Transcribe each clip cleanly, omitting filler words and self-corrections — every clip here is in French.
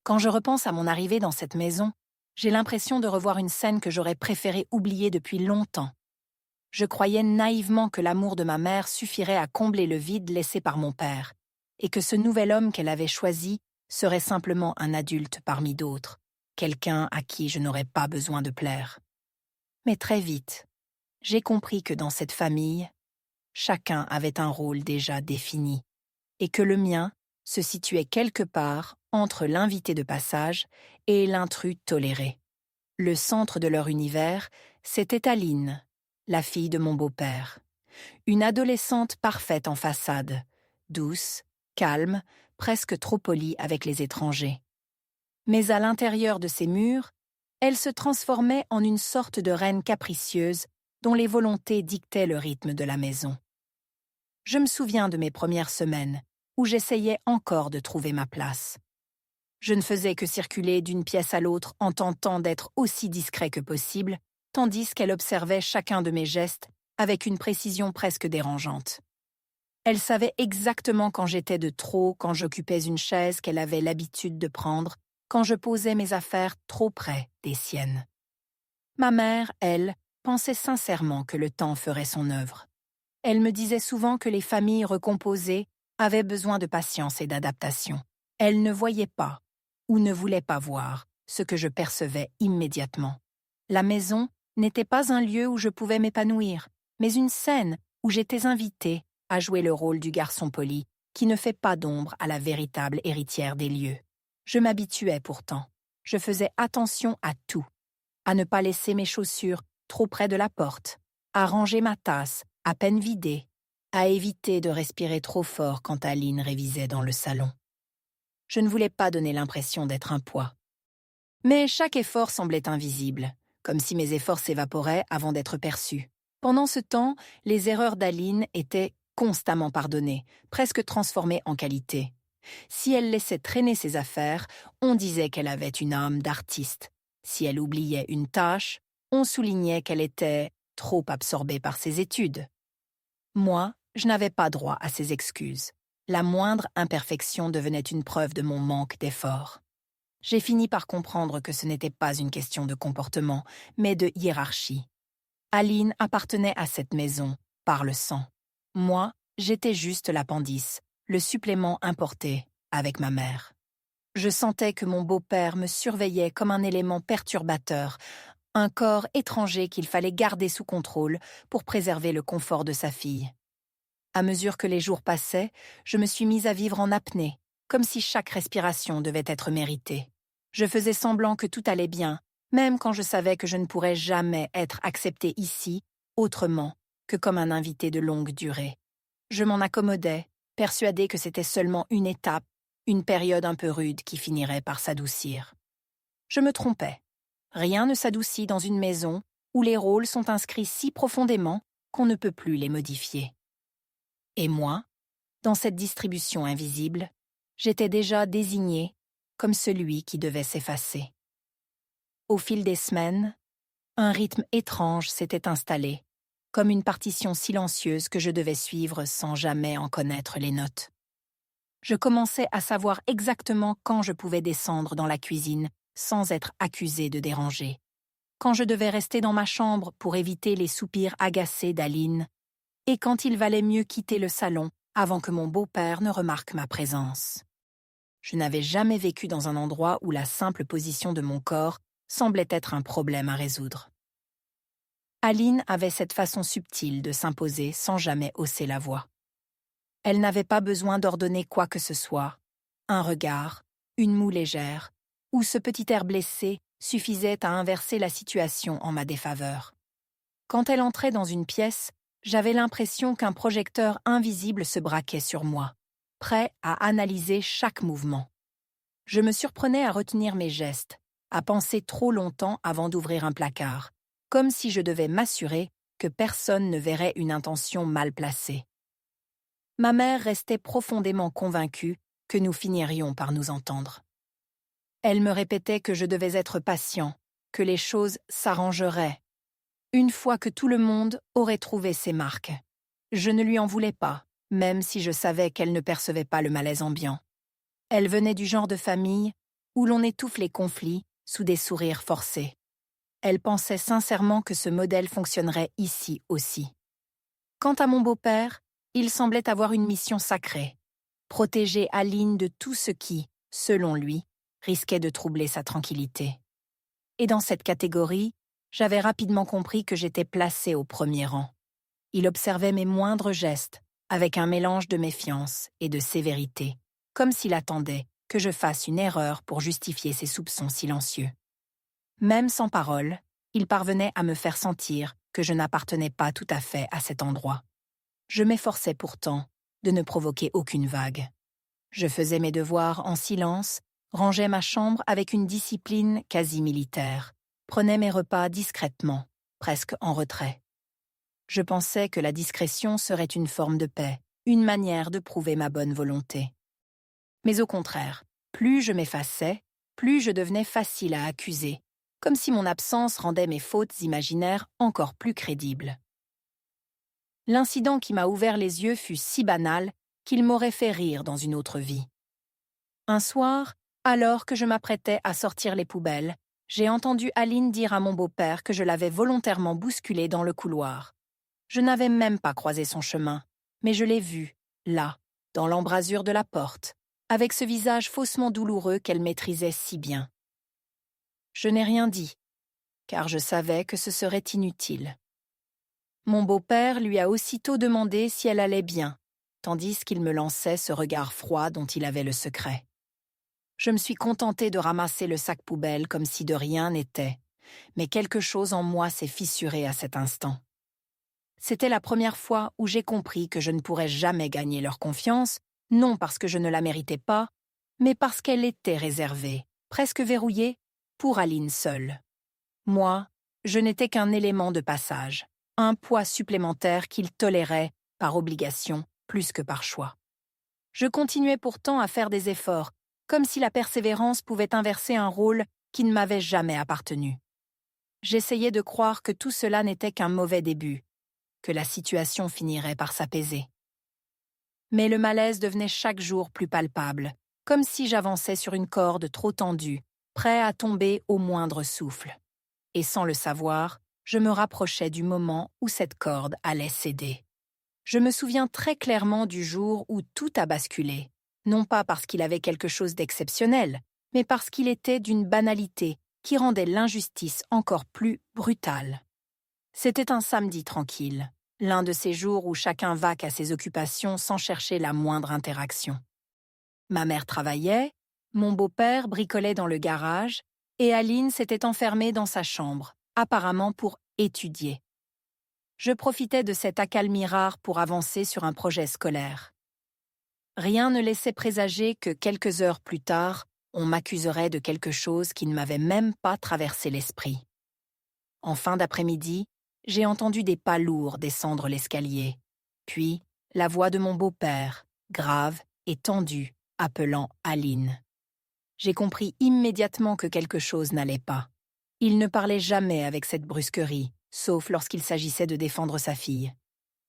Quand je repense à mon arrivée dans cette maison, j'ai l'impression de revoir une scène que j'aurais préféré oublier depuis longtemps. Je croyais naïvement que l'amour de ma mère suffirait à combler le vide laissé par mon père, et que ce nouvel homme qu'elle avait choisi serait simplement un adulte parmi d'autres, quelqu'un à qui je n'aurais pas besoin de plaire. Mais très vite, j'ai compris que dans cette famille, chacun avait un rôle déjà défini, et que le mien se situait quelque part entre l'invité de passage et l'intrus toléré. Le centre de leur univers, c'était Aline, la fille de mon beau-père. Une adolescente parfaite en façade, douce, calme, presque trop polie avec les étrangers. Mais à l'intérieur de ces murs, elle se transformait en une sorte de reine capricieuse dont les volontés dictaient le rythme de la maison. Je me souviens de mes premières semaines, où j'essayais encore de trouver ma place. Je ne faisais que circuler d'une pièce à l'autre en tentant d'être aussi discret que possible, tandis qu'elle observait chacun de mes gestes avec une précision presque dérangeante. Elle savait exactement quand j'étais de trop, quand j'occupais une chaise qu'elle avait l'habitude de prendre, quand je posais mes affaires trop près des siennes. Ma mère, elle, pensait sincèrement que le temps ferait son œuvre. Elle me disait souvent que les familles recomposées avaient besoin de patience et d'adaptation. Elle ne voyait pas, ou ne voulait pas voir, ce que je percevais immédiatement. La maison n'était pas un lieu où je pouvais m'épanouir, mais une scène où j'étais invitée à jouer le rôle du garçon poli qui ne fait pas d'ombre à la véritable héritière des lieux. Je m'habituais pourtant. Je faisais attention à tout. À ne pas laisser mes chaussures trop près de la porte, à ranger ma tasse à peine vidée, à éviter de respirer trop fort quand Aline révisait dans le salon. Je ne voulais pas donner l'impression d'être un poids. Mais chaque effort semblait invisible, comme si mes efforts s'évaporaient avant d'être perçus. Pendant ce temps, les erreurs d'Aline étaient constamment pardonnées, presque transformées en qualité. Si elle laissait traîner ses affaires, on disait qu'elle avait une âme d'artiste. Si elle oubliait une tâche, on soulignait qu'elle était trop absorbée par ses études. Moi, je n'avais pas droit à ces excuses. La moindre imperfection devenait une preuve de mon manque d'effort. J'ai fini par comprendre que ce n'était pas une question de comportement, mais de hiérarchie. Aline appartenait à cette maison, par le sang. Moi, j'étais juste l'appendice, le supplément importé, avec ma mère. Je sentais que mon beau-père me surveillait comme un élément perturbateur, un corps étranger qu'il fallait garder sous contrôle pour préserver le confort de sa fille. À mesure que les jours passaient, je me suis mise à vivre en apnée, comme si chaque respiration devait être méritée. Je faisais semblant que tout allait bien, même quand je savais que je ne pourrais jamais être acceptée ici, autrement que comme un invité de longue durée. Je m'en accommodais, persuadée que c'était seulement une étape, une période un peu rude qui finirait par s'adoucir. Je me trompais. Rien ne s'adoucit dans une maison où les rôles sont inscrits si profondément qu'on ne peut plus les modifier. Et moi, dans cette distribution invisible, j'étais déjà désigné comme celui qui devait s'effacer. Au fil des semaines, un rythme étrange s'était installé, comme une partition silencieuse que je devais suivre sans jamais en connaître les notes. Je commençais à savoir exactement quand je pouvais descendre dans la cuisine sans être accusée de déranger, quand je devais rester dans ma chambre pour éviter les soupirs agacés d'Aline, et quand il valait mieux quitter le salon avant que mon beau-père ne remarque ma présence. Je n'avais jamais vécu dans un endroit où la simple position de mon corps semblait être un problème à résoudre. Aline avait cette façon subtile de s'imposer sans jamais hausser la voix. Elle n'avait pas besoin d'ordonner quoi que ce soit. Un regard, une moue légère, ou ce petit air blessé suffisait à inverser la situation en ma défaveur. Quand elle entrait dans une pièce, j'avais l'impression qu'un projecteur invisible se braquait sur moi, prêt à analyser chaque mouvement. Je me surprenais à retenir mes gestes, à penser trop longtemps avant d'ouvrir un placard, comme si je devais m'assurer que personne ne verrait une intention mal placée. Ma mère restait profondément convaincue que nous finirions par nous entendre. Elle me répétait que je devais être patient, que les choses s'arrangeraient, une fois que tout le monde aurait trouvé ses marques. Je ne lui en voulais pas, même si je savais qu'elle ne percevait pas le malaise ambiant. Elle venait du genre de famille où l'on étouffe les conflits sous des sourires forcés. Elle pensait sincèrement que ce modèle fonctionnerait ici aussi. Quant à mon beau-père, il semblait avoir une mission sacrée, protéger Aline de tout ce qui, selon lui, risquait de troubler sa tranquillité. Et dans cette catégorie, j'avais rapidement compris que j'étais placée au premier rang. Il observait mes moindres gestes, avec un mélange de méfiance et de sévérité, comme s'il attendait que je fasse une erreur pour justifier ses soupçons silencieux. Même sans parole, il parvenait à me faire sentir que je n'appartenais pas tout à fait à cet endroit. Je m'efforçais pourtant de ne provoquer aucune vague. Je faisais mes devoirs en silence, rangeais ma chambre avec une discipline quasi militaire, prenais mes repas discrètement, presque en retrait. Je pensais que la discrétion serait une forme de paix, une manière de prouver ma bonne volonté. Mais au contraire, plus je m'effaçais, plus je devenais facile à accuser, comme si mon absence rendait mes fautes imaginaires encore plus crédibles. L'incident qui m'a ouvert les yeux fut si banal qu'il m'aurait fait rire dans une autre vie. Un soir, alors que je m'apprêtais à sortir les poubelles, j'ai entendu Aline dire à mon beau-père que je l'avais volontairement bousculée dans le couloir. Je n'avais même pas croisé son chemin, mais je l'ai vue, là, dans l'embrasure de la porte, avec ce visage faussement douloureux qu'elle maîtrisait si bien. Je n'ai rien dit, car je savais que ce serait inutile. Mon beau-père lui a aussitôt demandé si elle allait bien, tandis qu'il me lançait ce regard froid dont il avait le secret. Je me suis contentée de ramasser le sac poubelle comme si de rien n'était, mais quelque chose en moi s'est fissuré à cet instant. C'était la première fois où j'ai compris que je ne pourrais jamais gagner leur confiance, non parce que je ne la méritais pas, mais parce qu'elle était réservée, presque verrouillée, pour Aline seule. Moi, je n'étais qu'un élément de passage, un poids supplémentaire qu'il tolérait par obligation plus que par choix. Je continuais pourtant à faire des efforts, comme si la persévérance pouvait inverser un rôle qui ne m'avait jamais appartenu. J'essayais de croire que tout cela n'était qu'un mauvais début, que la situation finirait par s'apaiser. Mais le malaise devenait chaque jour plus palpable, comme si j'avançais sur une corde trop tendue, prêt à tomber au moindre souffle. Et sans le savoir, je me rapprochais du moment où cette corde allait céder. Je me souviens très clairement du jour où tout a basculé, non pas parce qu'il avait quelque chose d'exceptionnel, mais parce qu'il était d'une banalité qui rendait l'injustice encore plus brutale. C'était un samedi tranquille, l'un de ces jours où chacun vaque à ses occupations sans chercher la moindre interaction. Ma mère travaillait, mon beau-père bricolait dans le garage, et Aline s'était enfermée dans sa chambre, apparemment pour étudier. Je profitais de cette accalmie rare pour avancer sur un projet scolaire. Rien ne laissait présager que quelques heures plus tard, on m'accuserait de quelque chose qui ne m'avait même pas traversé l'esprit. En fin d'après-midi, j'ai entendu des pas lourds descendre l'escalier, puis la voix de mon beau-père, grave et tendue, appelant Aline. J'ai compris immédiatement que quelque chose n'allait pas. Il ne parlait jamais avec cette brusquerie, sauf lorsqu'il s'agissait de défendre sa fille.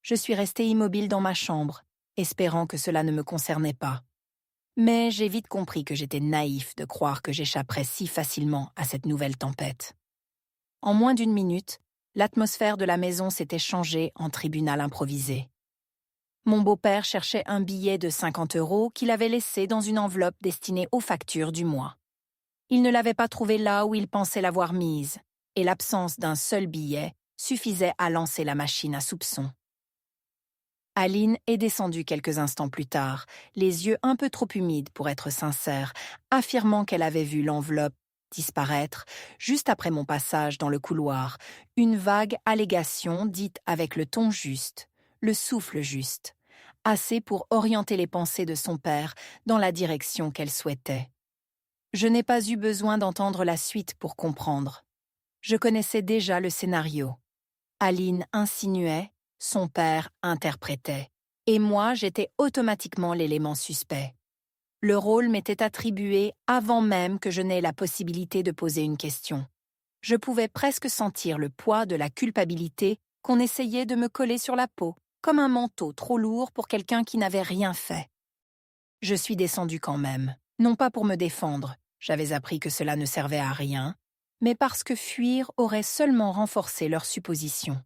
Je suis restée immobile dans ma chambre, espérant que cela ne me concernait pas. Mais j'ai vite compris que j'étais naïf de croire que j'échapperais si facilement à cette nouvelle tempête. En moins d'une minute, l'atmosphère de la maison s'était changée en tribunal improvisé. Mon beau-père cherchait un billet de 50 € qu'il avait laissé dans une enveloppe destinée aux factures du mois. Il ne l'avait pas trouvé là où il pensait l'avoir mise, et l'absence d'un seul billet suffisait à lancer la machine à soupçons. Aline est descendue quelques instants plus tard, les yeux un peu trop humides pour être sincère, affirmant qu'elle avait vu l'enveloppe disparaître juste après mon passage dans le couloir, une vague allégation dite avec le ton juste, le souffle juste, assez pour orienter les pensées de son père dans la direction qu'elle souhaitait. Je n'ai pas eu besoin d'entendre la suite pour comprendre. Je connaissais déjà le scénario. Aline insinuait, son père interprétait, et moi j'étais automatiquement l'élément suspect. Le rôle m'était attribué avant même que je n'aie la possibilité de poser une question. Je pouvais presque sentir le poids de la culpabilité qu'on essayait de me coller sur la peau, comme un manteau trop lourd pour quelqu'un qui n'avait rien fait. Je suis descendue quand même, non pas pour me défendre, J'avais appris que cela ne servait à rien, mais parce que fuir aurait seulement renforcé leurs suppositions.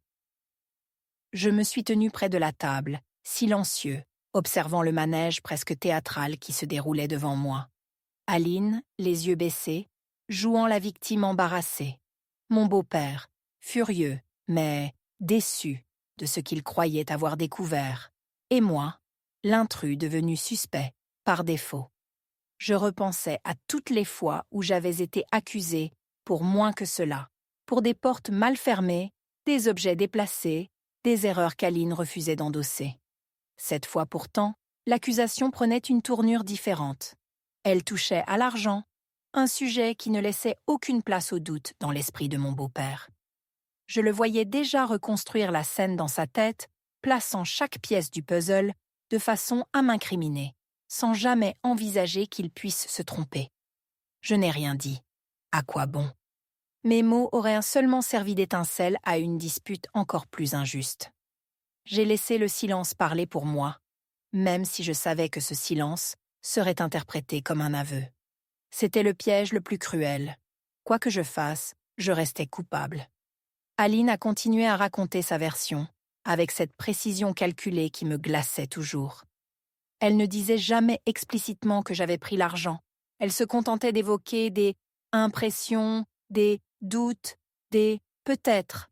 Je me suis tenu près de la table, silencieux, observant le manège presque théâtral qui se déroulait devant moi. Aline, les yeux baissés, jouant la victime embarrassée. Mon beau-père, furieux, mais déçu de ce qu'il croyait avoir découvert. Et moi, l'intrus devenu suspect, par défaut. Je repensais à toutes les fois où j'avais été accusée pour moins que cela, pour des portes mal fermées, des objets déplacés, des erreurs qu'Aline refusait d'endosser. Cette fois pourtant, l'accusation prenait une tournure différente. Elle touchait à l'argent, un sujet qui ne laissait aucune place au doute dans l'esprit de mon beau-père. Je le voyais déjà reconstruire la scène dans sa tête, plaçant chaque pièce du puzzle de façon à m'incriminer, sans jamais envisager qu'il puisse se tromper. Je n'ai rien dit. À quoi bon? Mes mots auraient seulement servi d'étincelle à une dispute encore plus injuste. J'ai laissé le silence parler pour moi, même si je savais que ce silence serait interprété comme un aveu. C'était le piège le plus cruel. Quoi que je fasse, je restais coupable. Aline a continué à raconter sa version, avec cette précision calculée qui me glaçait toujours. Elle ne disait jamais explicitement que j'avais pris l'argent. Elle se contentait d'évoquer des impressions, des doutes, des peut-être.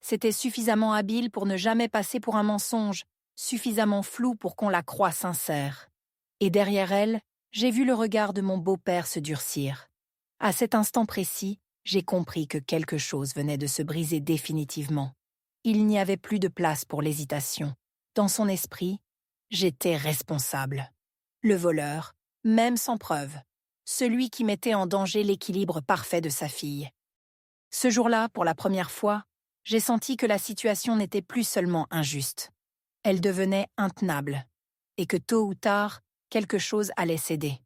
C'était suffisamment habile pour ne jamais passer pour un mensonge, suffisamment flou pour qu'on la croie sincère. Et derrière elle, j'ai vu le regard de mon beau-père se durcir. À cet instant précis, j'ai compris que quelque chose venait de se briser définitivement. Il n'y avait plus de place pour l'hésitation. Dans son esprit, j'étais responsable. Le voleur, même sans preuve. Celui qui mettait en danger l'équilibre parfait de sa fille. Ce jour-là, pour la première fois, j'ai senti que la situation n'était plus seulement injuste. Elle devenait intenable. Et que tôt ou tard, quelque chose allait céder.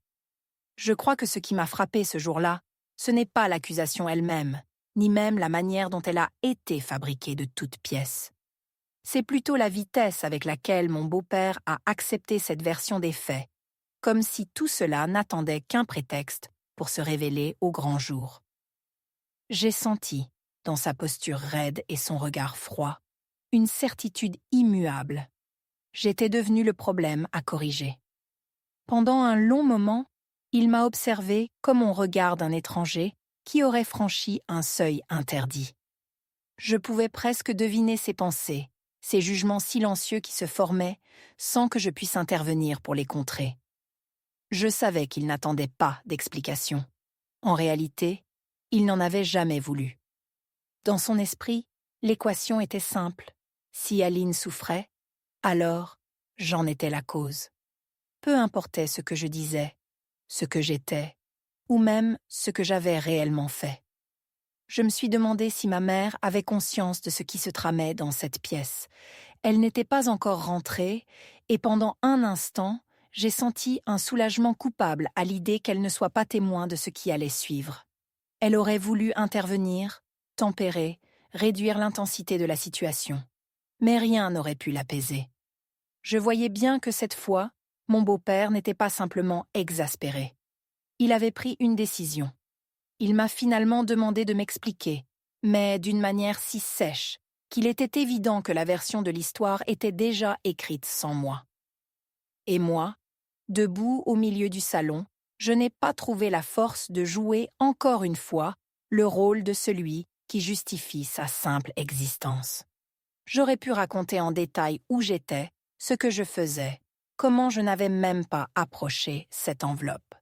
Je crois que ce qui m'a frappé ce jour-là, ce n'est pas l'accusation elle-même, ni même la manière dont elle a été fabriquée de toutes pièces. C'est plutôt la vitesse avec laquelle mon beau-père a accepté cette version des faits, comme si tout cela n'attendait qu'un prétexte pour se révéler au grand jour. J'ai senti, dans sa posture raide et son regard froid, une certitude immuable. J'étais devenu le problème à corriger. Pendant un long moment, il m'a observé comme on regarde un étranger qui aurait franchi un seuil interdit. Je pouvais presque deviner ses pensées, ses jugements silencieux qui se formaient sans que je puisse intervenir pour les contrer. Je savais qu'il n'attendait pas d'explication. En réalité, il n'en avait jamais voulu. Dans son esprit, l'équation était simple. Si Aline souffrait, alors j'en étais la cause. Peu importait ce que je disais, ce que j'étais, ou même ce que j'avais réellement fait. Je me suis demandé si ma mère avait conscience de ce qui se tramait dans cette pièce. Elle n'était pas encore rentrée, et pendant un instant, j'ai senti un soulagement coupable à l'idée qu'elle ne soit pas témoin de ce qui allait suivre. Elle aurait voulu intervenir, tempérer, réduire l'intensité de la situation. Mais rien n'aurait pu l'apaiser. Je voyais bien que cette fois, mon beau-père n'était pas simplement exaspéré. Il avait pris une décision. Il m'a finalement demandé de m'expliquer, mais d'une manière si sèche qu'il était évident que la version de l'histoire était déjà écrite sans moi. Et moi, debout au milieu du salon, je n'ai pas trouvé la force de jouer encore une fois le rôle de celui qui justifie sa simple existence. J'aurais pu raconter en détail où j'étais, ce que je faisais, comment je n'avais même pas approché cette enveloppe.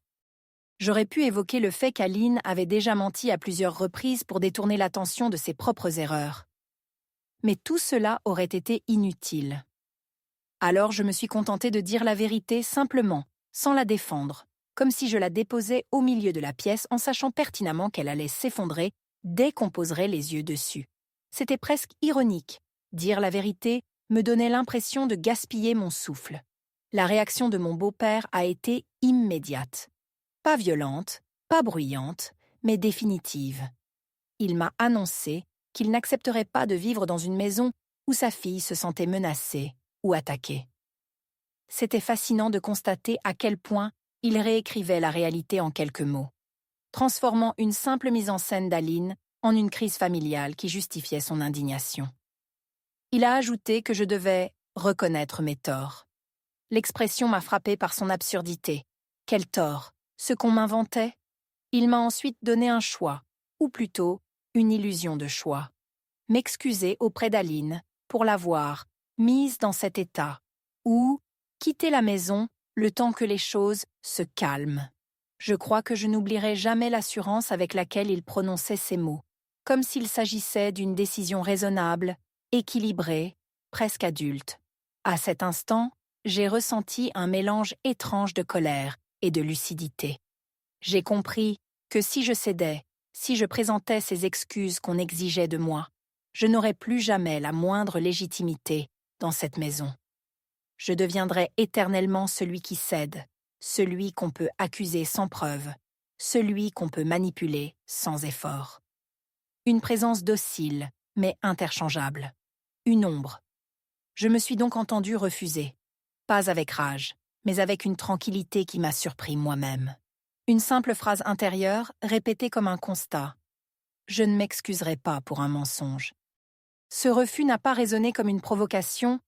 J'aurais pu évoquer le fait qu'Aline avait déjà menti à plusieurs reprises pour détourner l'attention de ses propres erreurs. Mais tout cela aurait été inutile. Alors je me suis contentée de dire la vérité simplement, sans la défendre, comme si je la déposais au milieu de la pièce en sachant pertinemment qu'elle allait s'effondrer dès qu'on poserait les yeux dessus. C'était presque ironique. Dire la vérité me donnait l'impression de gaspiller mon souffle. La réaction de mon beau-père a été immédiate. Pas violente, pas bruyante, mais définitive. Il m'a annoncé qu'il n'accepterait pas de vivre dans une maison où sa fille se sentait menacée ou attaquée. C'était fascinant de constater à quel point il réécrivait la réalité en quelques mots. transformant une simple mise en scène d'Aline en une crise familiale qui justifiait son indignation. Il a ajouté que je devais reconnaître mes torts. L'expression m'a frappée par son absurdité. Quel tort? Ce qu'on m'inventait? Il m'a ensuite donné un choix, ou plutôt une illusion de choix. M'excuser auprès d'Aline pour l'avoir mise dans cet état, ou quitter la maison le temps que les choses se calment. Je crois que je n'oublierai jamais l'assurance avec laquelle il prononçait ces mots, comme s'il s'agissait d'une décision raisonnable, équilibrée, presque adulte. À cet instant, j'ai ressenti un mélange étrange de colère et de lucidité. J'ai compris que si je cédais, si je présentais ces excuses qu'on exigeait de moi, je n'aurais plus jamais la moindre légitimité dans cette maison. Je deviendrais éternellement celui qui cède, celui qu'on peut accuser sans preuve, celui qu'on peut manipuler sans effort. Une présence docile, mais interchangeable. Une ombre. Je me suis donc entendu refuser. Pas avec rage, mais avec une tranquillité qui m'a surpris moi-même. Une simple phrase intérieure, répétée comme un constat. Je ne m'excuserai pas pour un mensonge. Ce refus n'a pas résonné comme une provocation,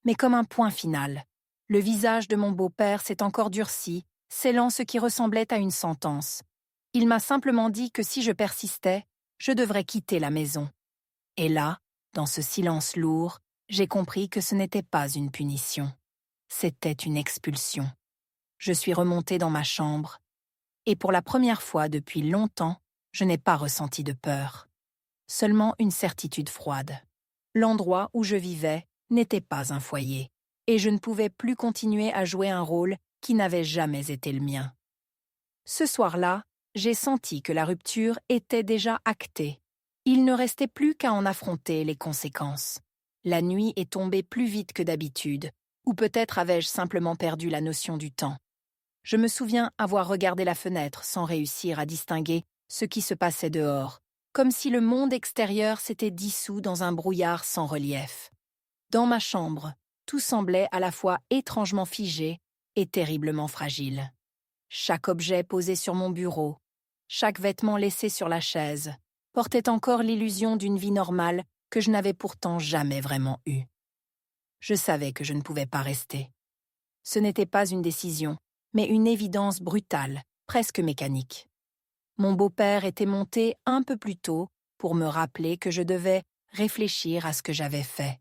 mais comme un point final. Le visage de mon beau-père s'est encore durci, scellant ce qui ressemblait à une sentence. Il m'a simplement dit que si je persistais, je devrais quitter la maison. Et là, dans ce silence lourd, j'ai compris que ce n'était pas une punition. C'était une expulsion. Je suis remontée dans ma chambre, et pour la première fois depuis longtemps, je n'ai pas ressenti de peur. Seulement une certitude froide. L'endroit où je vivais n'était pas un foyer, et je ne pouvais plus continuer à jouer un rôle qui n'avait jamais été le mien. Ce soir-là, j'ai senti que la rupture était déjà actée. Il ne restait plus qu'à en affronter les conséquences. La nuit est tombée plus vite que d'habitude, ou peut-être avais-je simplement perdu la notion du temps. Je me souviens avoir regardé la fenêtre sans réussir à distinguer ce qui se passait dehors, comme si le monde extérieur s'était dissous dans un brouillard sans relief. Dans ma chambre, tout semblait à la fois étrangement figé et terriblement fragile. Chaque objet posé sur mon bureau, chaque vêtement laissé sur la chaise, portait encore l'illusion d'une vie normale que je n'avais pourtant jamais vraiment eue. Je savais que je ne pouvais pas rester. Ce n'était pas une décision, mais une évidence brutale, presque mécanique. Mon beau-père était monté un peu plus tôt pour me rappeler que je devais réfléchir à ce que j'avais fait.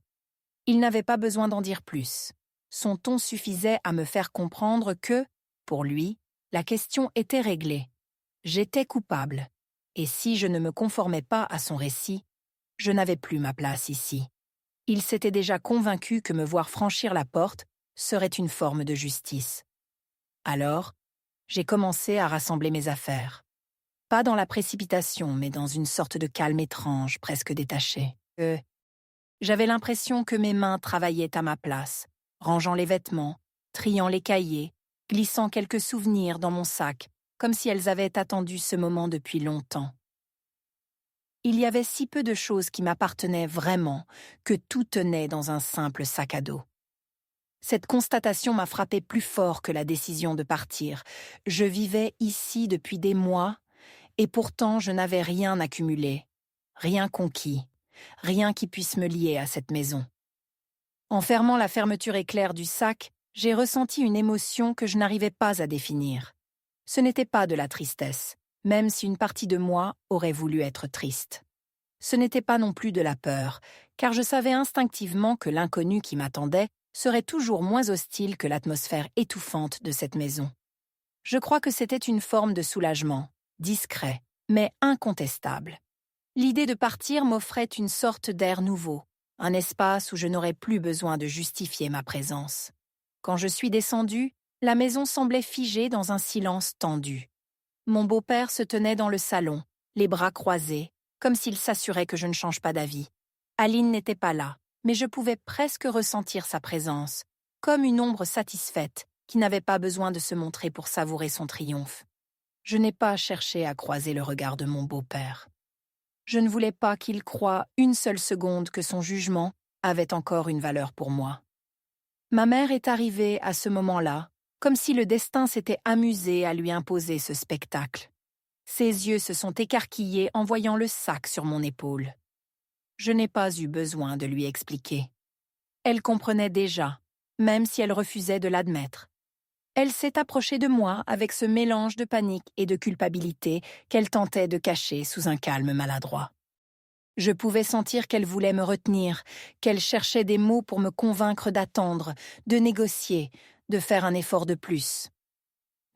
Il n'avait pas besoin d'en dire plus. Son ton suffisait à me faire comprendre que, pour lui, la question était réglée. J'étais coupable, et si je ne me conformais pas à son récit, je n'avais plus ma place ici. Il s'était déjà convaincu que me voir franchir la porte serait une forme de justice. Alors, j'ai commencé à rassembler mes affaires. Pas dans la précipitation, mais dans une sorte de calme étrange, presque détaché. J'avais l'impression que mes mains travaillaient à ma place, rangeant les vêtements, triant les cahiers, glissant quelques souvenirs dans mon sac, comme si elles avaient attendu ce moment depuis longtemps. Il y avait si peu de choses qui m'appartenaient vraiment que tout tenait dans un simple sac à dos. Cette constatation m'a frappé plus fort que la décision de partir. Je vivais ici depuis des mois, et pourtant je n'avais rien accumulé, rien conquis, rien qui puisse me lier à cette maison. En fermant la fermeture éclair du sac, j'ai ressenti une émotion que je n'arrivais pas à définir. Ce n'était pas de la tristesse, même si une partie de moi aurait voulu être triste. Ce n'était pas non plus de la peur, car je savais instinctivement que l'inconnu qui m'attendait serait toujours moins hostile que l'atmosphère étouffante de cette maison. Je crois que c'était une forme de soulagement, discret, mais incontestable. L'idée de partir m'offrait une sorte d'air nouveau, un espace où je n'aurais plus besoin de justifier ma présence. Quand je suis descendue, la maison semblait figée dans un silence tendu. Mon beau-père se tenait dans le salon, les bras croisés, comme s'il s'assurait que je ne change pas d'avis. Aline n'était pas là, mais je pouvais presque ressentir sa présence, comme une ombre satisfaite qui n'avait pas besoin de se montrer pour savourer son triomphe. Je n'ai pas cherché à croiser le regard de mon beau-père. Je ne voulais pas qu'il croie une seule seconde que son jugement avait encore une valeur pour moi. Ma mère est arrivée à ce moment-là, comme si le destin s'était amusé à lui imposer ce spectacle. Ses yeux se sont écarquillés en voyant le sac sur mon épaule. Je n'ai pas eu besoin de lui expliquer. Elle comprenait déjà, même si elle refusait de l'admettre. Elle s'est approchée de moi avec ce mélange de panique et de culpabilité qu'elle tentait de cacher sous un calme maladroit. Je pouvais sentir qu'elle voulait me retenir, qu'elle cherchait des mots pour me convaincre d'attendre, de négocier, de faire un effort de plus.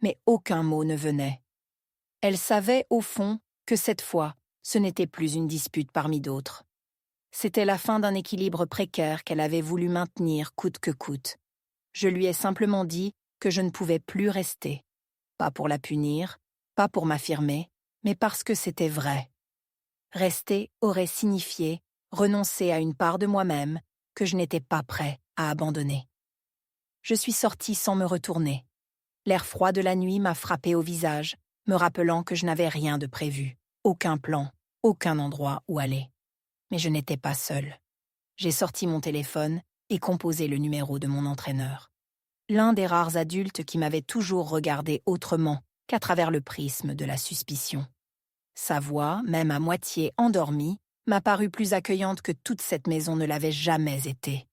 Mais aucun mot ne venait. Elle savait, au fond, que cette fois, ce n'était plus une dispute parmi d'autres. C'était la fin d'un équilibre précaire qu'elle avait voulu maintenir coûte que coûte. Je lui ai simplement dit que je ne pouvais plus rester. Pas pour la punir, pas pour m'affirmer, mais parce que c'était vrai. Rester aurait signifié renoncer à une part de moi-même que je n'étais pas prêt à abandonner. Je suis sortie sans me retourner. L'air froid de la nuit m'a frappé au visage, me rappelant que je n'avais rien de prévu, aucun plan, aucun endroit où aller. Mais je n'étais pas seule. J'ai sorti mon téléphone et composé le numéro de mon entraîneur. L'un des rares adultes qui m'avait toujours regardé autrement qu'à travers le prisme de la suspicion. Sa voix, même à moitié endormie, m'a paru plus accueillante que toute cette maison ne l'avait jamais été.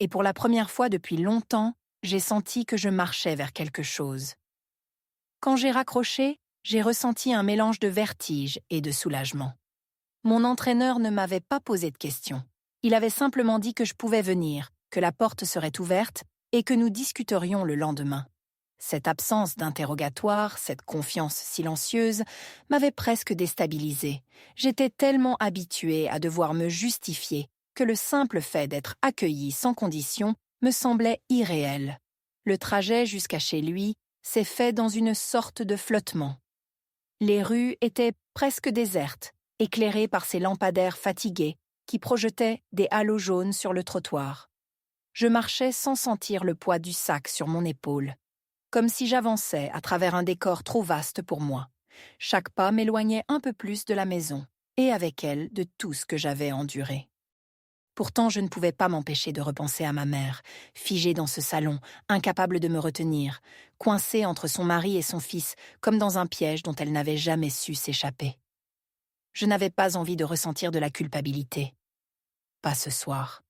Et pour la première fois depuis longtemps, j'ai senti que je marchais vers quelque chose. Quand j'ai raccroché, j'ai ressenti un mélange de vertige et de soulagement. Mon entraîneur ne m'avait pas posé de questions. Il avait simplement dit que je pouvais venir, que la porte serait ouverte et que nous discuterions le lendemain. Cette absence d'interrogatoire, cette confiance silencieuse, m'avait presque déstabilisée. J'étais tellement habituée à devoir me justifier que le simple fait d'être accueillie sans condition me semblait irréel. Le trajet jusqu'à chez lui s'est fait dans une sorte de flottement. Les rues étaient presque désertes, éclairées par ces lampadaires fatigués qui projetaient des halos jaunes sur le trottoir. Je marchais sans sentir le poids du sac sur mon épaule, comme si j'avançais à travers un décor trop vaste pour moi. Chaque pas m'éloignait un peu plus de la maison, et avec elle de tout ce que j'avais enduré. Pourtant, je ne pouvais pas m'empêcher de repenser à ma mère, figée dans ce salon, incapable de me retenir, coincée entre son mari et son fils, comme dans un piège dont elle n'avait jamais su s'échapper. Je n'avais pas envie de ressentir de la culpabilité. Pas ce soir.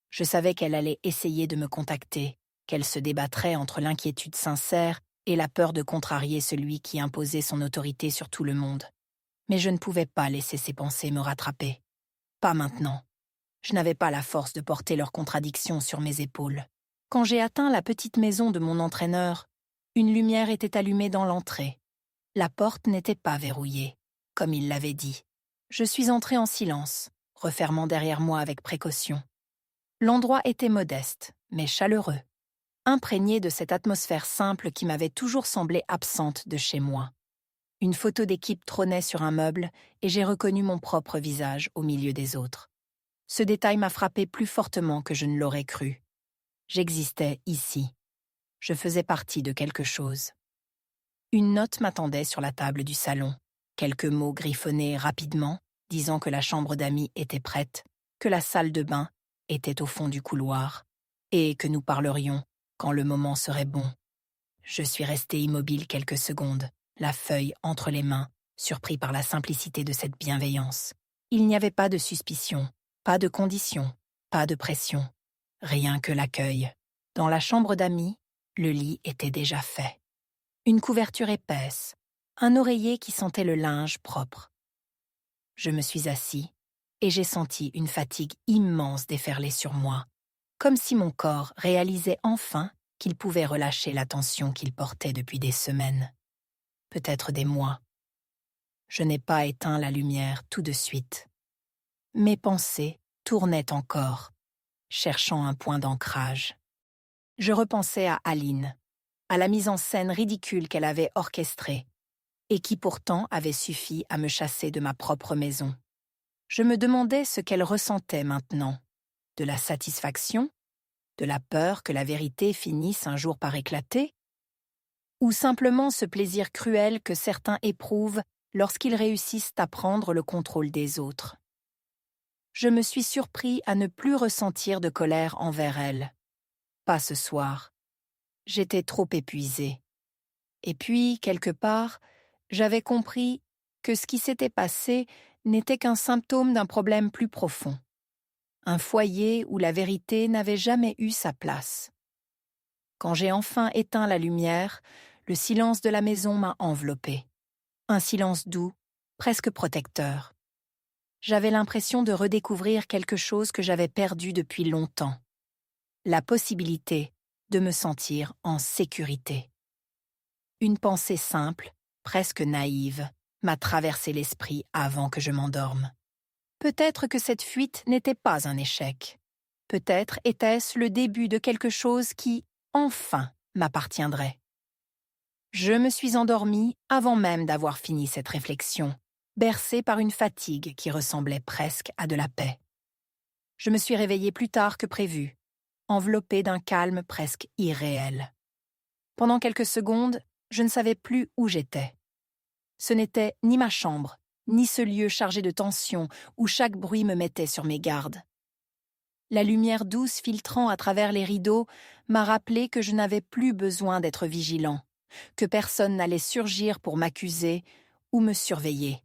Je savais qu'elle allait essayer de me contacter, qu'elle se débattrait entre l'inquiétude sincère et la peur de contrarier celui qui imposait son autorité sur tout le monde. Mais je ne pouvais pas laisser ces pensées me rattraper. Pas maintenant. Je n'avais pas la force de porter leurs contradictions sur mes épaules. Quand j'ai atteint la petite maison de mon entraîneur, une lumière était allumée dans l'entrée. La porte n'était pas verrouillée, comme il l'avait dit. Je suis entrée en silence, refermant derrière moi avec précaution. L'endroit était modeste, mais chaleureux, imprégné de cette atmosphère simple qui m'avait toujours semblé absente de chez moi. Une photo d'équipe trônait sur un meuble et j'ai reconnu mon propre visage au milieu des autres. Ce détail m'a frappé plus fortement que je ne l'aurais cru. J'existais ici. Je faisais partie de quelque chose. Une note m'attendait sur la table du salon. Quelques mots griffonnés rapidement, disant que la chambre d'amis était prête, que la salle de bain était au fond du couloir, et que nous parlerions quand le moment serait bon. Je suis resté immobile quelques secondes, la feuille entre les mains, surpris par la simplicité de cette bienveillance. Il n'y avait pas de suspicion, pas de condition, pas de pression, rien que l'accueil. Dans la chambre d'amis, le lit était déjà fait. Une couverture épaisse, un oreiller qui sentait le linge propre. Je me suis assis et j'ai senti une fatigue immense déferler sur moi, comme si mon corps réalisait enfin qu'il pouvait relâcher la tension qu'il portait depuis des semaines, peut-être des mois. Je n'ai pas éteint la lumière tout de suite. Mes pensées tournaient encore, cherchant un point d'ancrage. Je repensais à Aline, à la mise en scène ridicule qu'elle avait orchestrée, et qui pourtant avait suffi à me chasser de ma propre maison. Je me demandais ce qu'elle ressentait maintenant, de la satisfaction, de la peur que la vérité finisse un jour par éclater, ou simplement ce plaisir cruel que certains éprouvent lorsqu'ils réussissent à prendre le contrôle des autres. Je me suis surpris à ne plus ressentir de colère envers elle. Pas ce soir. J'étais trop épuisée. Et puis, quelque part, J'avais compris que ce qui s'était passé n'était qu'un symptôme d'un problème plus profond. Un foyer où la vérité n'avait jamais eu sa place. Quand j'ai enfin éteint la lumière, le silence de la maison m'a enveloppée. Un silence doux, presque protecteur. J'avais l'impression de redécouvrir quelque chose que j'avais perdu depuis longtemps. La possibilité de me sentir en sécurité. Une pensée simple, presque naïve, m'a traversé l'esprit avant que je m'endorme. Peut-être que cette fuite n'était pas un échec. Peut-être était-ce le début de quelque chose qui, enfin, m'appartiendrait. Je me suis endormie avant même d'avoir fini cette réflexion, bercée par une fatigue qui ressemblait presque à de la paix. Je me suis réveillée plus tard que prévu, enveloppée d'un calme presque irréel. Pendant quelques secondes, je ne savais plus où j'étais. Ce n'était ni ma chambre, ni ce lieu chargé de tension où chaque bruit me mettait sur mes gardes. La lumière douce filtrant à travers les rideaux m'a rappelé que je n'avais plus besoin d'être vigilant, que personne n'allait surgir pour m'accuser ou me surveiller.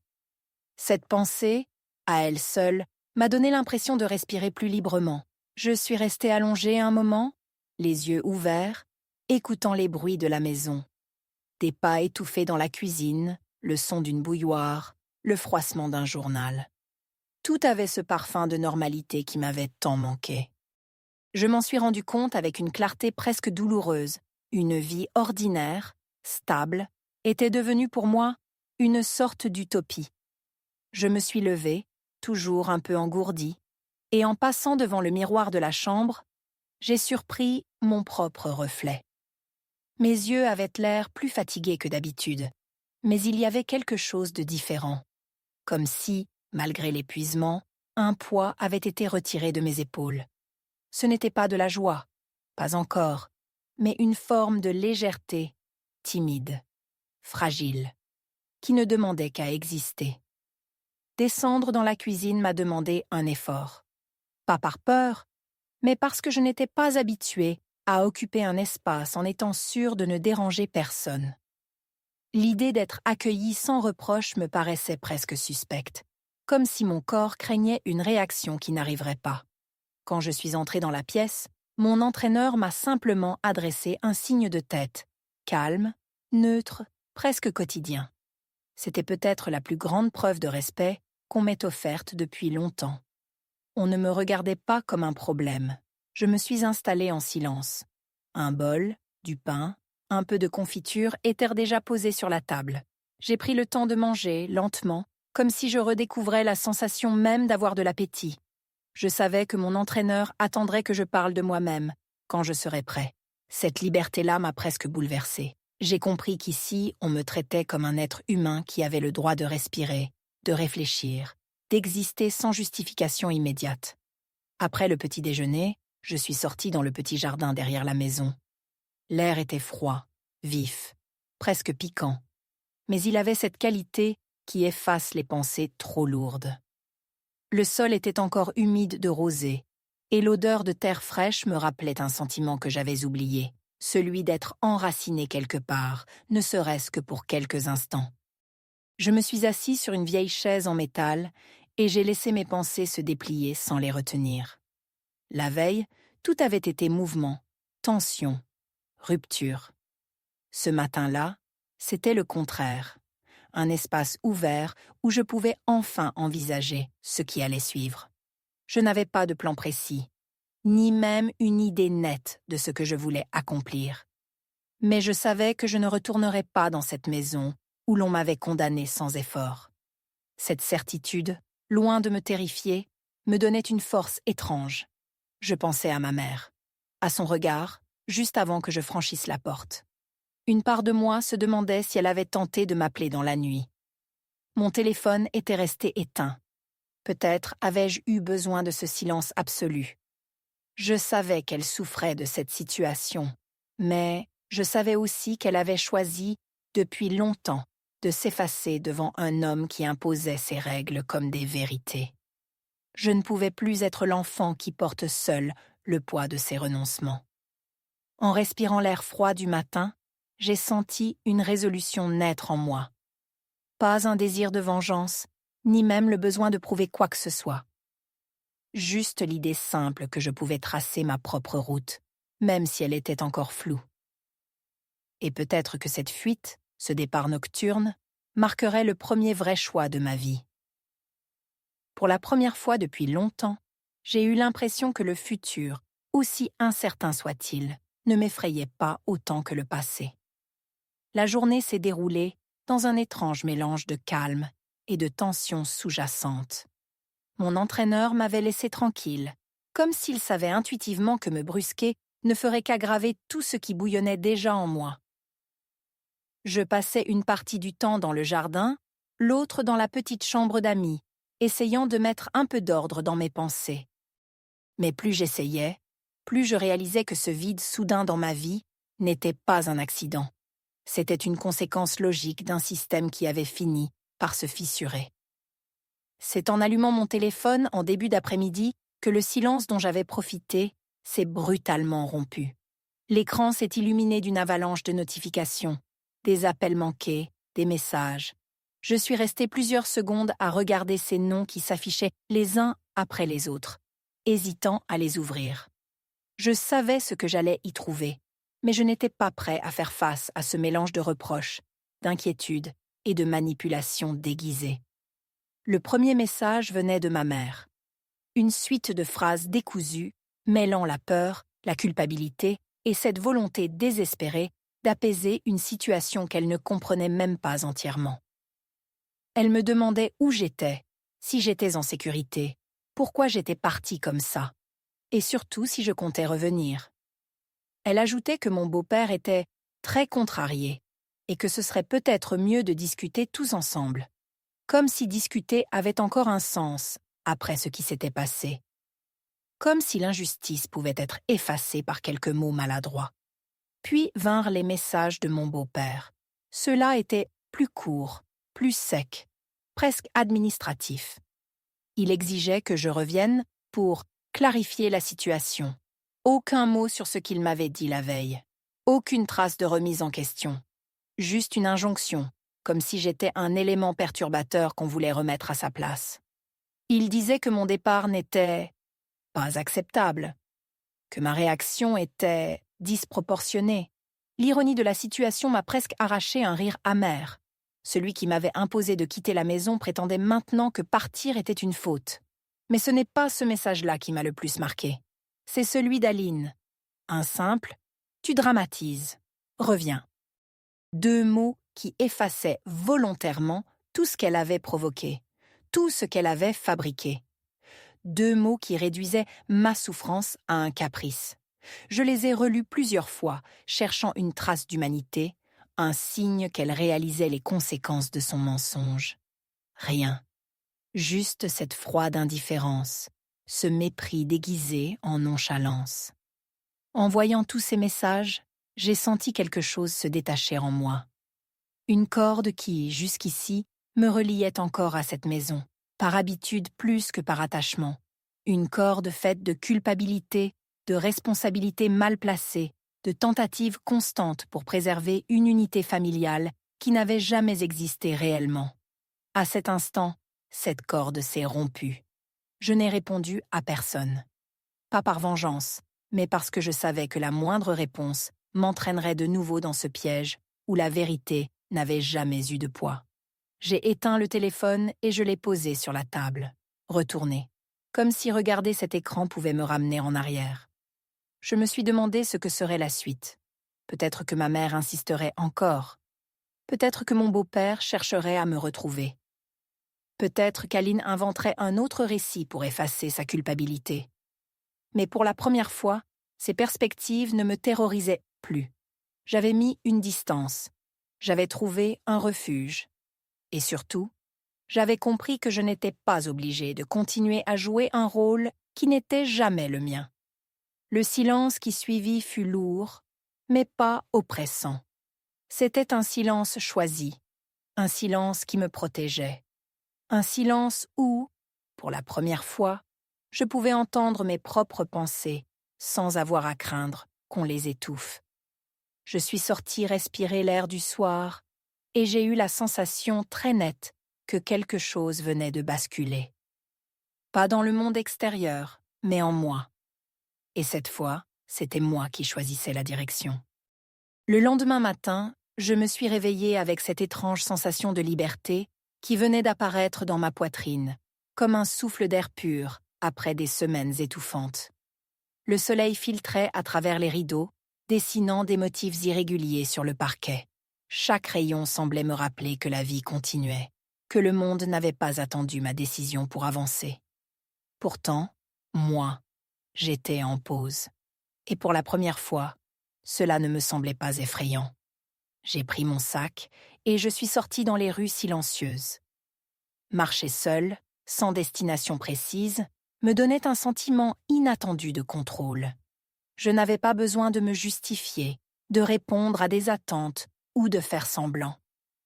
Cette pensée, à elle seule, m'a donné l'impression de respirer plus librement. Je suis restée allongée un moment, les yeux ouverts, écoutant les bruits de la maison. Des pas étouffés dans la cuisine, le son d'une bouilloire, le froissement d'un journal. Tout avait ce parfum de normalité qui m'avait tant manqué. Je m'en suis rendu compte avec une clarté presque douloureuse. Une vie ordinaire, stable, était devenue pour moi une sorte d'utopie. Je me suis levée, toujours un peu engourdie, et en passant devant le miroir de la chambre, j'ai surpris mon propre reflet. Mes yeux avaient l'air plus fatigués que d'habitude, mais il y avait quelque chose de différent. Comme si, malgré l'épuisement, un poids avait été retiré de mes épaules. Ce n'était pas de la joie, pas encore, mais une forme de légèreté, timide, fragile, qui ne demandait qu'à exister. Descendre dans la cuisine m'a demandé un effort. Pas par peur, mais parce que je n'étais pas habituée à occuper un espace en étant sûre de ne déranger personne. L'idée d'être accueillie sans reproche me paraissait presque suspecte, comme si mon corps craignait une réaction qui n'arriverait pas. Quand je suis entrée dans la pièce, mon entraîneur m'a simplement adressé un signe de tête, calme, neutre, presque quotidien. C'était peut-être la plus grande preuve de respect qu'on m'ait offerte depuis longtemps. On ne me regardait pas comme un problème. Je me suis installée en silence. Un bol, du pain, un peu de confiture étaient déjà posés sur la table. J'ai pris le temps de manger, lentement, comme si je redécouvrais la sensation même d'avoir de l'appétit. Je savais que mon entraîneur attendrait que je parle de moi-même, quand je serais prêt. Cette liberté-là m'a presque bouleversée. J'ai compris qu'ici, on me traitait comme un être humain qui avait le droit de respirer, de réfléchir, d'exister sans justification immédiate. Après le petit déjeuner, je suis sortie dans le petit jardin derrière la maison. L'air était froid, vif, presque piquant, mais il avait cette qualité qui efface les pensées trop lourdes. Le sol était encore humide de rosée, et l'odeur de terre fraîche me rappelait un sentiment que j'avais oublié, celui d'être enraciné quelque part, ne serait-ce que pour quelques instants. Je me suis assis sur une vieille chaise en métal et j'ai laissé mes pensées se déplier sans les retenir. La veille, tout avait été mouvement, tension, rupture. Ce matin-là, c'était le contraire. Un espace ouvert où je pouvais enfin envisager ce qui allait suivre. Je n'avais pas de plan précis, ni même une idée nette de ce que je voulais accomplir. Mais je savais que je ne retournerais pas dans cette maison où l'on m'avait condamné sans effort. Cette certitude, loin de me terrifier, me donnait une force étrange. Je pensais à ma mère, à son regard, juste avant que je franchisse la porte. Une part de moi se demandait si elle avait tenté de m'appeler dans la nuit. Mon téléphone était resté éteint. Peut-être avais-je eu besoin de ce silence absolu. Je savais qu'elle souffrait de cette situation, mais je savais aussi qu'elle avait choisi, depuis longtemps, de s'effacer devant un homme qui imposait ses règles comme des vérités. Je ne pouvais plus être l'enfant qui porte seul le poids de ses renoncements. En respirant l'air froid du matin, j'ai senti une résolution naître en moi. Pas un désir de vengeance, ni même le besoin de prouver quoi que ce soit. Juste l'idée simple que je pouvais tracer ma propre route, même si elle était encore floue. Et peut-être que cette fuite, ce départ nocturne, marquerait le premier vrai choix de ma vie. Pour la première fois depuis longtemps, j'ai eu l'impression que le futur, aussi incertain soit-il, ne m'effrayait pas autant que le passé. La journée s'est déroulée dans un étrange mélange de calme et de tension sous-jacente. Mon entraîneur m'avait laissé tranquille, comme s'il savait intuitivement que me brusquer ne ferait qu'aggraver tout ce qui bouillonnait déjà en moi. Je passais une partie du temps dans le jardin, l'autre dans la petite chambre d'amis, essayant de mettre un peu d'ordre dans mes pensées. Mais plus j'essayais, plus je réalisais que ce vide soudain dans ma vie n'était pas un accident. C'était une conséquence logique d'un système qui avait fini par se fissurer. C'est en allumant mon téléphone en début d'après-midi que le silence dont j'avais profité s'est brutalement rompu. L'écran s'est illuminé d'une avalanche de notifications, des appels manqués, des messages. Je suis restée plusieurs secondes à regarder ces noms qui s'affichaient les uns après les autres, hésitant à les ouvrir. Je savais ce que j'allais y trouver, mais je n'étais pas prêt à faire face à ce mélange de reproches, d'inquiétudes et de manipulations déguisées. Le premier message venait de ma mère. Une suite de phrases décousues, mêlant la peur, la culpabilité et cette volonté désespérée d'apaiser une situation qu'elle ne comprenait même pas entièrement. Elle me demandait où j'étais, si j'étais en sécurité, pourquoi j'étais partie comme ça, et surtout si je comptais revenir. Elle ajoutait que mon beau-père était très contrarié et que ce serait peut-être mieux de discuter tous ensemble. Comme si discuter avait encore un sens après ce qui s'était passé. Comme si l'injustice pouvait être effacée par quelques mots maladroits. Puis vinrent les messages de mon beau-père. Ceux-là étaient plus courts, plus secs, presque administratifs. Il exigeait que je revienne pour clarifier la situation. Aucun mot sur ce qu'il m'avait dit la veille. Aucune trace de remise en question. Juste une injonction, comme si j'étais un élément perturbateur qu'on voulait remettre à sa place. Il disait que mon départ n'était pas acceptable, que ma réaction était disproportionnée. L'ironie de la situation m'a presque arraché un rire amer. Celui qui m'avait imposé de quitter la maison prétendait maintenant que partir était une faute. Mais ce n'est pas ce message-là qui m'a le plus marqué. C'est celui d'Aline. Un simple « tu dramatises, reviens ». 2 mots qui effaçaient volontairement tout ce qu'elle avait provoqué, tout ce qu'elle avait fabriqué. 2 mots qui réduisaient ma souffrance à un caprice. Je les ai relus plusieurs fois, cherchant une trace d'humanité, un signe qu'elle réalisait les conséquences de son mensonge. Rien. Juste cette froide indifférence, ce mépris déguisé en nonchalance. En voyant tous ces messages, j'ai senti quelque chose se détacher en moi. Une corde qui, jusqu'ici, me reliait encore à cette maison, par habitude plus que par attachement. Une corde faite de culpabilité, de responsabilités mal placées, de tentatives constantes pour préserver une unité familiale qui n'avait jamais existé réellement. À cet instant, cette corde s'est rompue. Je n'ai répondu à personne. Pas par vengeance, mais parce que je savais que la moindre réponse m'entraînerait de nouveau dans ce piège où la vérité n'avait jamais eu de poids. J'ai éteint le téléphone et je l'ai posé sur la table, retourné, comme si regarder cet écran pouvait me ramener en arrière. Je me suis demandé ce que serait la suite. Peut-être que ma mère insisterait encore. Peut-être que mon beau-père chercherait à me retrouver. Peut-être qu'Aline inventerait un autre récit pour effacer sa culpabilité. Mais pour la première fois, ces perspectives ne me terrorisaient plus. J'avais mis une distance. J'avais trouvé un refuge. Et surtout, j'avais compris que je n'étais pas obligée de continuer à jouer un rôle qui n'était jamais le mien. Le silence qui suivit fut lourd, mais pas oppressant. C'était un silence choisi, un silence qui me protégeait. Un silence où, pour la première fois, je pouvais entendre mes propres pensées sans avoir à craindre qu'on les étouffe. Je suis sortie respirer l'air du soir et j'ai eu la sensation très nette que quelque chose venait de basculer. Pas dans le monde extérieur, mais en moi. Et cette fois, c'était moi qui choisissais la direction. Le lendemain matin, je me suis réveillée avec cette étrange sensation de liberté qui venait d'apparaître dans ma poitrine, comme un souffle d'air pur après des semaines étouffantes. Le soleil filtrait à travers les rideaux, dessinant des motifs irréguliers sur le parquet. Chaque rayon semblait me rappeler que la vie continuait, que le monde n'avait pas attendu ma décision pour avancer. Pourtant, moi, j'étais en pause. Et pour la première fois, cela ne me semblait pas effrayant. J'ai pris mon sac et je suis sortie dans les rues silencieuses. Marcher seule, sans destination précise, me donnait un sentiment inattendu de contrôle. Je n'avais pas besoin de me justifier, de répondre à des attentes ou de faire semblant.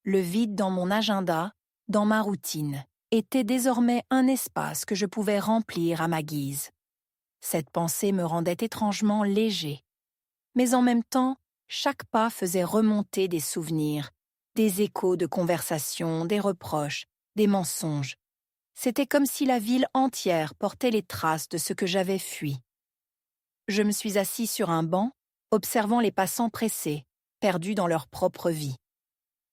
Le vide dans mon agenda, dans ma routine, était désormais un espace que je pouvais remplir à ma guise. Cette pensée me rendait étrangement léger. Mais en même temps, chaque pas faisait remonter des souvenirs, des échos de conversations, des reproches, des mensonges. C'était comme si la ville entière portait les traces de ce que j'avais fui. Je me suis assis sur un banc, observant les passants pressés, perdus dans leur propre vie.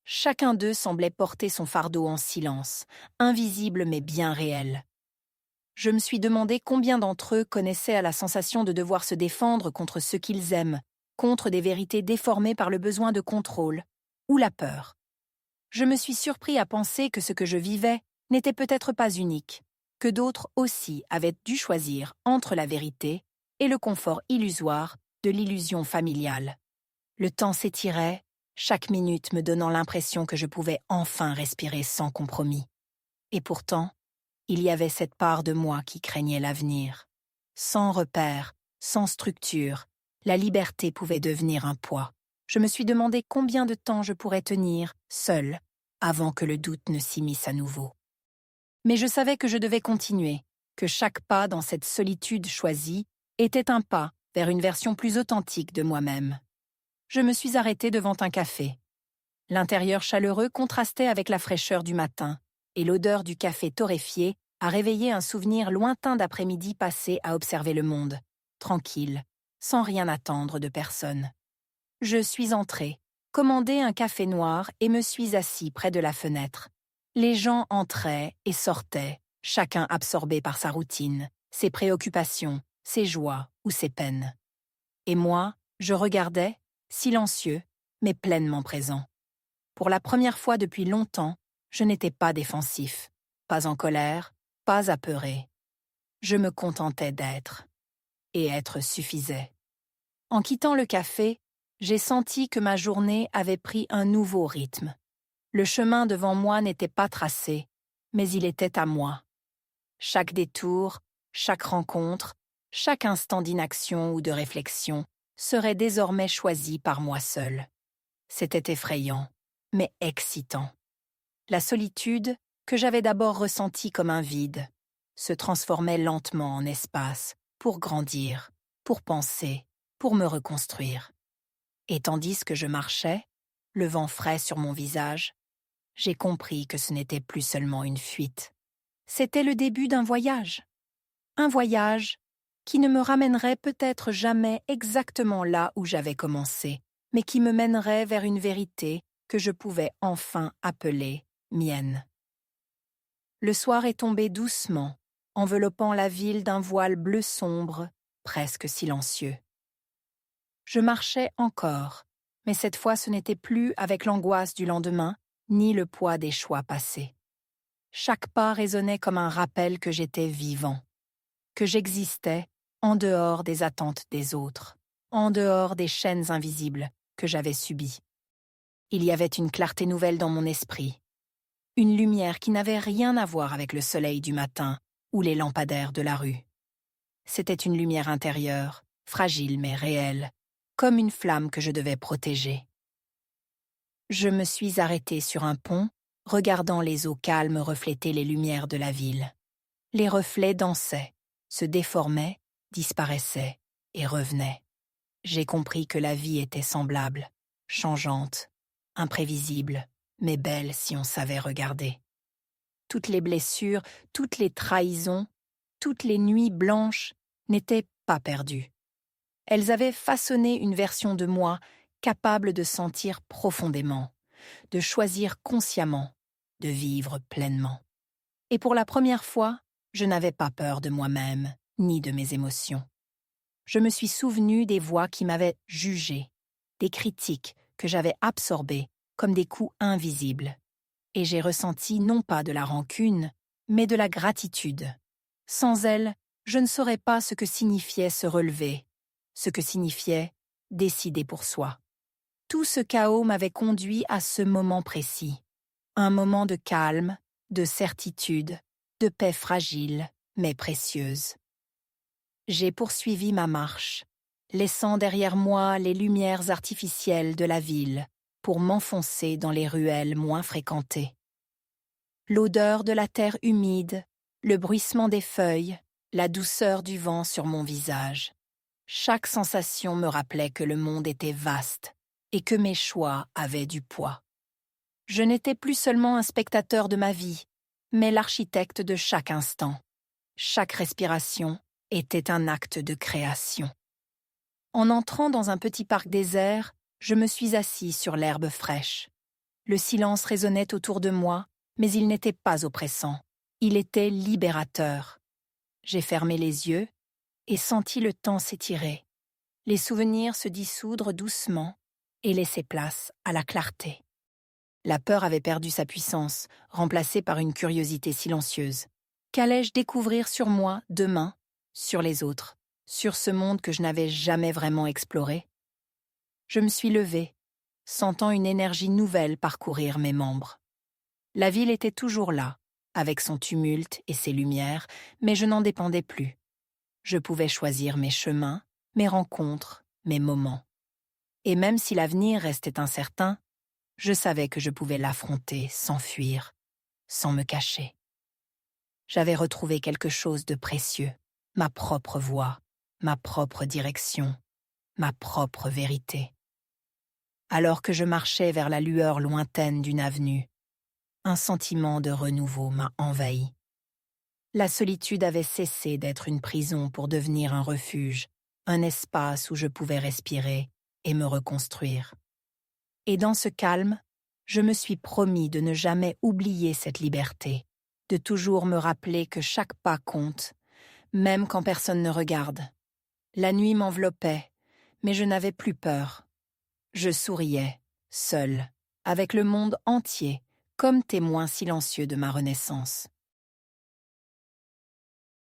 Chacun d'eux semblait porter son fardeau en silence, invisible mais bien réel. Je me suis demandé combien d'entre eux connaissaient à la sensation de devoir se défendre contre ceux qu'ils aiment, contre des vérités déformées par le besoin de contrôle ou la peur. Je me suis surpris à penser que ce que je vivais n'était peut-être pas unique, que d'autres aussi avaient dû choisir entre la vérité et le confort illusoire de l'illusion familiale. Le temps s'étirait, chaque minute me donnant l'impression que je pouvais enfin respirer sans compromis. Et pourtant, il y avait cette part de moi qui craignait l'avenir. Sans repère, sans structure, la liberté pouvait devenir un poids. Je me suis demandé combien de temps je pourrais tenir, seule, avant que le doute ne s'immisce à nouveau. Mais je savais que je devais continuer, que chaque pas dans cette solitude choisie était un pas vers une version plus authentique de moi-même. Je me suis arrêtée devant un café. L'intérieur chaleureux contrastait avec la fraîcheur du matin, et l'odeur du café torréfié a réveillé un souvenir lointain d'après-midi passé à observer le monde, tranquille, sans rien attendre de personne. Je suis entrée, commandé un café noir et me suis assis près de la fenêtre. Les gens entraient et sortaient, chacun absorbé par sa routine, ses préoccupations, ses joies ou ses peines. Et moi, je regardais, silencieux, mais pleinement présent. Pour la première fois depuis longtemps, je n'étais pas défensif, pas en colère, pas apeuré. Je me contentais d'être. Et être suffisait. En quittant le café, j'ai senti que ma journée avait pris un nouveau rythme. Le chemin devant moi n'était pas tracé, mais il était à moi. Chaque détour, chaque rencontre, chaque instant d'inaction ou de réflexion serait désormais choisi par moi seul. C'était effrayant, mais excitant. La solitude, que j'avais d'abord ressentie comme un vide, se transformait lentement en espace pour grandir, pour penser, pour me reconstruire. Et tandis que je marchais, le vent frais sur mon visage, j'ai compris que ce n'était plus seulement une fuite. C'était le début d'un voyage. Un voyage qui ne me ramènerait peut-être jamais exactement là où j'avais commencé, mais qui me mènerait vers une vérité que je pouvais enfin appeler mienne. Le soir est tombé doucement, enveloppant la ville d'un voile bleu sombre, presque silencieux. Je marchais encore, mais cette fois ce n'était plus avec l'angoisse du lendemain, ni le poids des choix passés. Chaque pas résonnait comme un rappel que j'étais vivant, que j'existais en dehors des attentes des autres, en dehors des chaînes invisibles que j'avais subies. Il y avait une clarté nouvelle dans mon esprit, une lumière qui n'avait rien à voir avec le soleil du matin ou les lampadaires de la rue. C'était une lumière intérieure, fragile mais réelle, comme une flamme que je devais protéger. Je me suis arrêtée sur un pont, regardant les eaux calmes refléter les lumières de la ville. Les reflets dansaient, se déformaient, disparaissaient et revenaient. J'ai compris que la vie était semblable, changeante, imprévisible, mais belle si on savait regarder. Toutes les blessures, toutes les trahisons, toutes les nuits blanches n'étaient pas perdues. Elles avaient façonné une version de moi capable de sentir profondément, de choisir consciemment, de vivre pleinement. Et pour la première fois, je n'avais pas peur de moi-même, ni de mes émotions. Je me suis souvenu des voix qui m'avaient jugé, des critiques que j'avais absorbées comme des coups invisibles. Et j'ai ressenti non pas de la rancune, mais de la gratitude. Sans elle, je ne saurais pas ce que signifiait se relever, ce que signifiait décider pour soi. Tout ce chaos m'avait conduit à ce moment précis, un moment de calme, de certitude, de paix fragile, mais précieuse. J'ai poursuivi ma marche, laissant derrière moi les lumières artificielles de la ville pour m'enfoncer dans les ruelles moins fréquentées. L'odeur de la terre humide, le bruissement des feuilles, la douceur du vent sur mon visage. Chaque sensation me rappelait que le monde était vaste et que mes choix avaient du poids. Je n'étais plus seulement un spectateur de ma vie, mais l'architecte de chaque instant. Chaque respiration était un acte de création. En entrant dans un petit parc désert, je me suis assis sur l'herbe fraîche. Le silence résonnait autour de moi, mais il n'était pas oppressant. Il était libérateur. J'ai fermé les yeux et senti le temps s'étirer, les souvenirs se dissoudre doucement et laisser place à la clarté. La peur avait perdu sa puissance, remplacée par une curiosité silencieuse. Qu'allais-je découvrir sur moi demain, sur les autres, sur ce monde que je n'avais jamais vraiment exploré? Je me suis levée, sentant une énergie nouvelle parcourir mes membres. La ville était toujours là, avec son tumulte et ses lumières, mais je n'en dépendais plus. Je pouvais choisir mes chemins, mes rencontres, mes moments. Et même si l'avenir restait incertain, je savais que je pouvais l'affronter sans fuir, sans me cacher. J'avais retrouvé quelque chose de précieux, ma propre voix, ma propre direction, ma propre vérité. Alors que je marchais vers la lueur lointaine d'une avenue, un sentiment de renouveau m'a envahi. La solitude avait cessé d'être une prison pour devenir un refuge, un espace où je pouvais respirer et me reconstruire. Et dans ce calme, je me suis promis de ne jamais oublier cette liberté, de toujours me rappeler que chaque pas compte, même quand personne ne regarde. La nuit m'enveloppait, mais je n'avais plus peur. Je souriais, seule, avec le monde entier, comme témoin silencieux de ma renaissance.